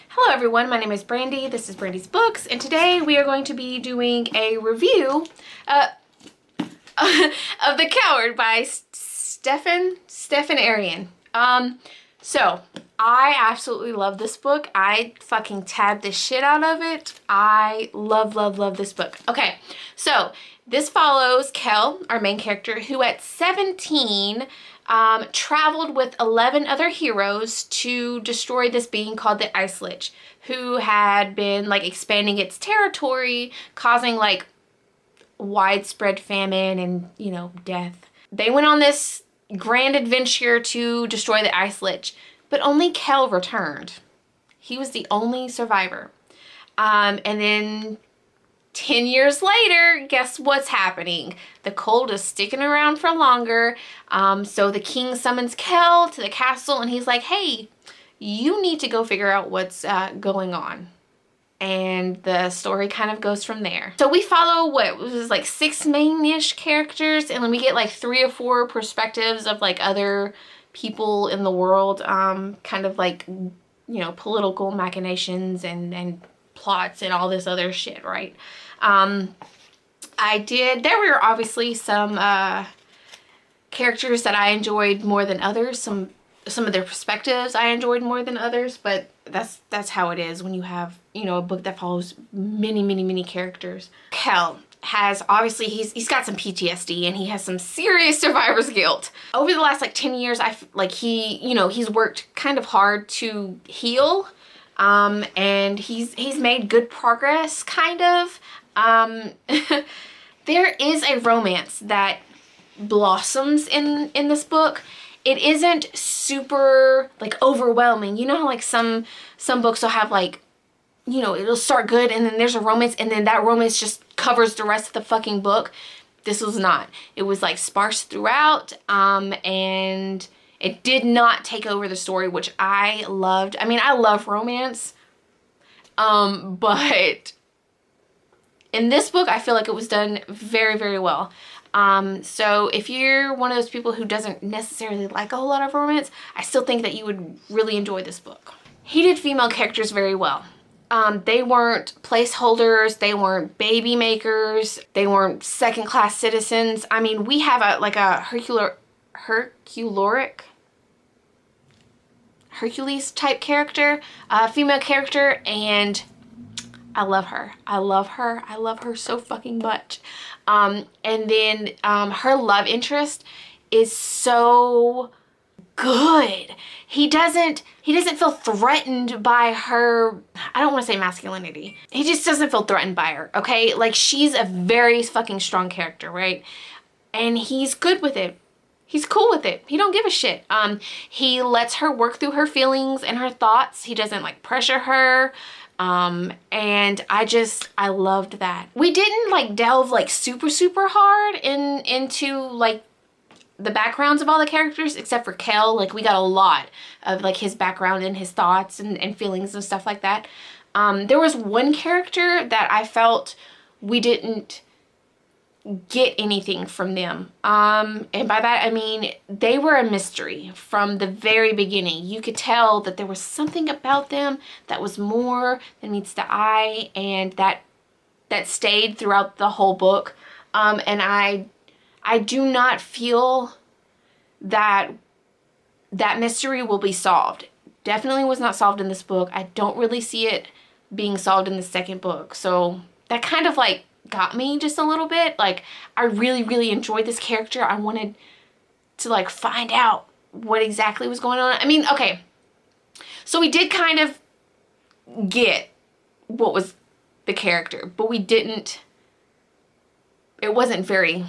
Hello everyone, my name is Brandy, this is Brandy's Books, and today we are going to be doing a review of The Coward by Stefan Aryan. So, I absolutely love this book. I fucking tabbed the shit out of it. I love this book. Okay, so this follows Kel, our main character, who at 17 traveled with 11 other heroes to destroy this being called the Ice Lich, who had been like expanding its territory, causing like widespread famine and, you know, death. They went on this grand adventure to destroy the Ice Lich, but only Kel returned. He was the only survivor. And then 10 years later, guess what's happening? The cold is sticking around for longer. So the king summons Kel to the castle and he's like, hey, you need to go figure out what's going on. And the story kind of goes from there. So we follow what was like 6 main-ish characters, and then we get like 3 or 4 perspectives of like other people in the world, kind of like, you know, political machinations and plots and all this other shit, right? There were obviously some characters that I enjoyed more than others, some of their perspectives I enjoyed more than others, but that's how it is when you have, you know, a book that follows many characters. Kel has obviously, he's got some PTSD and he has some serious survivor's guilt. Over the last like 10 years, he's worked kind of hard to heal, and he's made good progress, kind of. There is a romance that blossoms in this book. It isn't super like overwhelming. You know how like some books will have like, you know, it'll start good and then there's a romance and then that romance just covers the rest of the fucking book. This was not. It was like sparse throughout, and it did not take over the story, which I loved. I mean, I love romance, but in this book, I feel like it was done very well. So if you're one of those people who doesn't necessarily like a whole lot of romance, I still think that you would really enjoy this book. He did female characters very well. They weren't placeholders, they weren't baby makers, they weren't second-class citizens. I mean, we have a Hercules type character, female character, and I love her. I love her so fucking much. And then her love interest is so good. He doesn't feel threatened by her, I don't want to say masculinity. He just doesn't feel threatened by her, okay? Like, she's a very fucking strong character, right? And he's good with it. He's cool with it. He don't give a shit. He lets her work through her feelings and her thoughts. He doesn't like pressure her. And I loved that. We didn't like delve like super hard into like the backgrounds of all the characters except for Kel. Like, we got a lot of like his background and his thoughts and feelings and stuff like that. There was one character that I felt we didn't get anything from them. And by that I mean they were a mystery from the very beginning. You could tell that there was something about them that was more than meets the eye, and that stayed throughout the whole book. And I do not feel that mystery will be solved. Definitely was not solved in this book. I don't really see it being solved in the second book. So that kind of like got me just a little bit. Like, I really enjoyed this character. I wanted to like find out what exactly was going on. I mean, okay, so we did kind of get what was the character, but we didn't, it wasn't very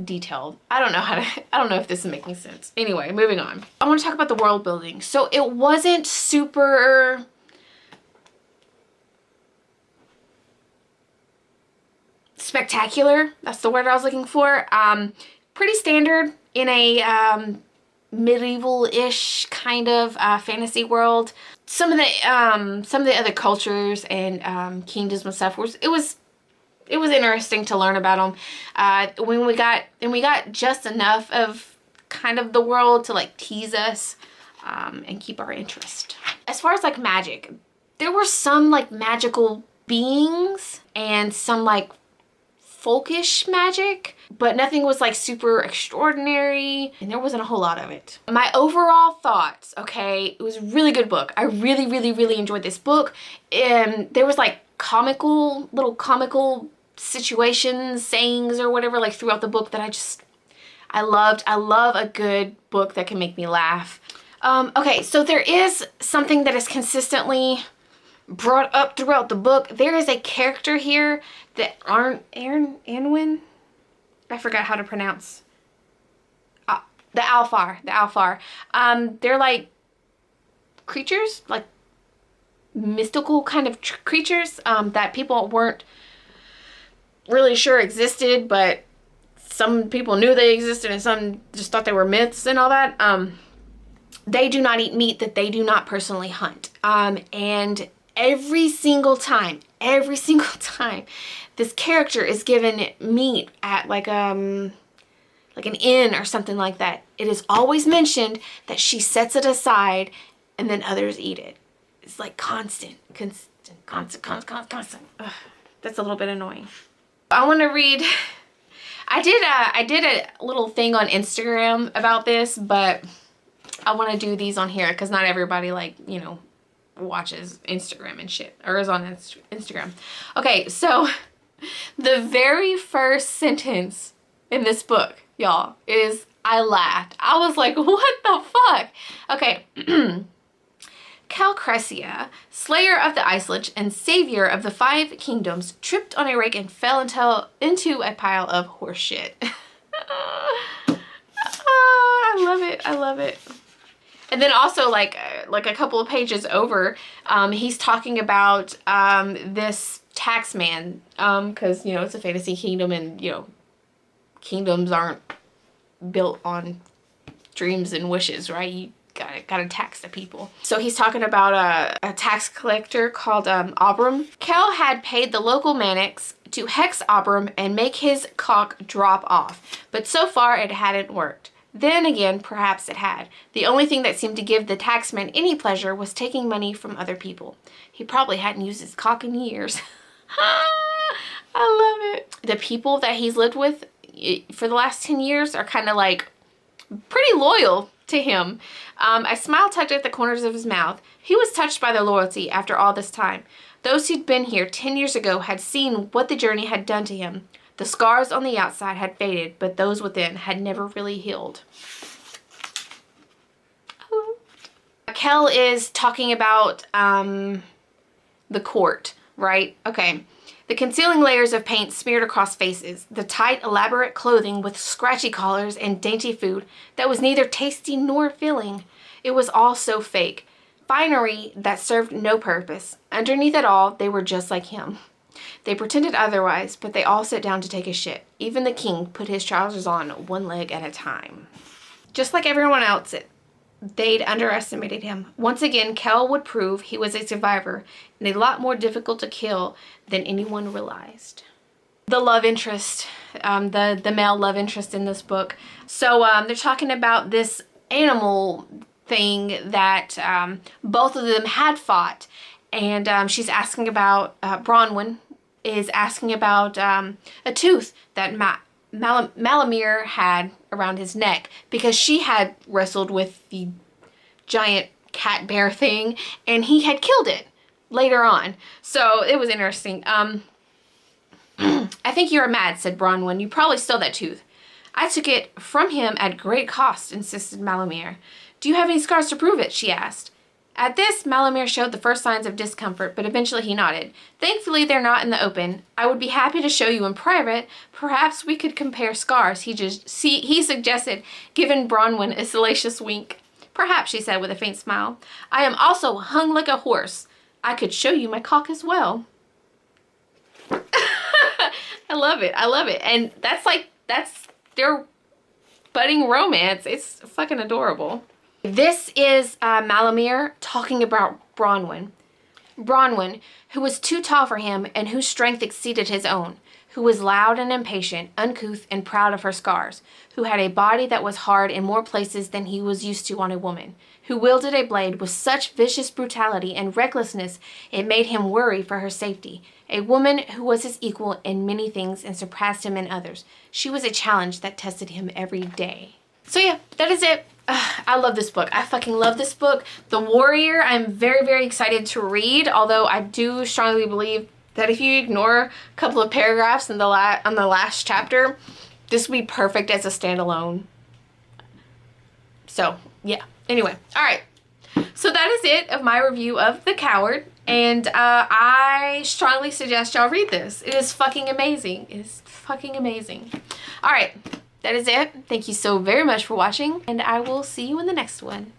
detailed. I don't know if this is making sense. Anyway, moving on. I want to talk about the world building. So it wasn't super spectacular. That's the word I was looking for. Pretty standard in a medieval-ish kind of fantasy world. Some of the other cultures and kingdoms and stuff it was interesting to learn about them. When we got just enough of kind of the world to like tease us and keep our interest. As far as like magic, there were some like magical beings and some like folkish magic, but nothing was like super extraordinary, and there wasn't a whole lot of it. My overall thoughts, okay, it was a really good book. I really, really, really enjoyed this book. And there was like little comical situations, sayings or whatever, like throughout the book that I loved. I love a good book that can make me laugh. Okay, so there is something that is consistently brought up throughout the book. There is a character here that Aryan, I forgot how to pronounce. The Alfar. They're like creatures, like mystical kind of creatures that people weren't really sure existed, but some people knew they existed and some just thought they were myths and all that. They do not eat meat that they do not personally hunt. And every single time, this character is given meat at like an inn or something like that, it is always mentioned that she sets it aside and then others eat it. It's like constant. Ugh, that's a little bit annoying. I want to read. I did a little thing on Instagram about this, but I want to do these on here because not everybody, like, you know, watches Instagram and shit, or is on Instagram. Okay, so the very first sentence in this book, y'all, is I laughed. I was like, what the fuck? Okay. Calcresia, slayer of the Ice Lich and savior of the 5 kingdoms, tripped on a rake and fell into a pile of horse shit. I love it. I love it. And then also, like a couple of pages over, he's talking about this tax man, because, you know, it's a fantasy kingdom, and, you know, kingdoms aren't built on dreams and wishes, right? You gotta tax the people. So he's talking about a tax collector called Abram. Kel had paid the local Mannix to hex Abram and make his cock drop off, but so far it hadn't worked. Then again, perhaps it had. The only thing that seemed to give the taxman any pleasure was taking money from other people. He probably hadn't used his cock in years. I love it. The people that he's lived with for the last 10 years are kind of like pretty loyal to him. A smile tugged at the corners of his mouth. He was touched by their loyalty after all this time. Those who'd been here 10 years ago had seen what the journey had done to him. The scars on the outside had faded, but those within had never really healed. Kel is talking about the court, right? Okay. The concealing layers of paint smeared across faces, the tight, elaborate clothing with scratchy collars and dainty food that was neither tasty nor filling. It was all so fake. Finery that served no purpose. Underneath it all, they were just like him. They pretended otherwise, but they all sat down to take a shit. Even the king put his trousers on one leg at a time. Just like everyone else, they'd underestimated him. Once again, Kel would prove he was a survivor and a lot more difficult to kill than anyone realized. The love interest, the male love interest in this book. So they're talking about this animal thing that both of them had fought. And she's asking about, Bronwyn is asking about a tooth that Malamir had around his neck, because she had wrestled with the giant cat bear thing and he had killed it later on. So it was interesting. I think you're mad, said Bronwyn. You probably stole that tooth. I took it from him at great cost, insisted Malamir. Do you have any scars to prove it? She asked. At this, Malamir showed the first signs of discomfort, but eventually he nodded. Thankfully, they're not in the open. I would be happy to show you in private. Perhaps we could compare scars, he suggested, giving Bronwyn a salacious wink. Perhaps, she said with a faint smile. I am also hung like a horse. I could show you my cock as well. I love it. I love it. And that's their budding romance. It's fucking adorable. This is Malamir talking about Bronwyn. Bronwyn, who was too tall for him and whose strength exceeded his own, who was loud and impatient, uncouth and proud of her scars, who had a body that was hard in more places than he was used to on a woman, who wielded a blade with such vicious brutality and recklessness it made him worry for her safety. A woman who was his equal in many things and surpassed him in others. She was a challenge that tested him every day. So yeah, that is it. I love this book. I fucking love this book. The Warrior, I'm very, very excited to read, although I do strongly believe that if you ignore a couple of paragraphs in on the last chapter, this would be perfect as a standalone. So, yeah. Anyway, all right. So that is it of my review of The Coward, and I strongly suggest y'all read this. It is fucking amazing. It is fucking amazing. All right. That is it. Thank you so very much for watching, and I will see you in the next one.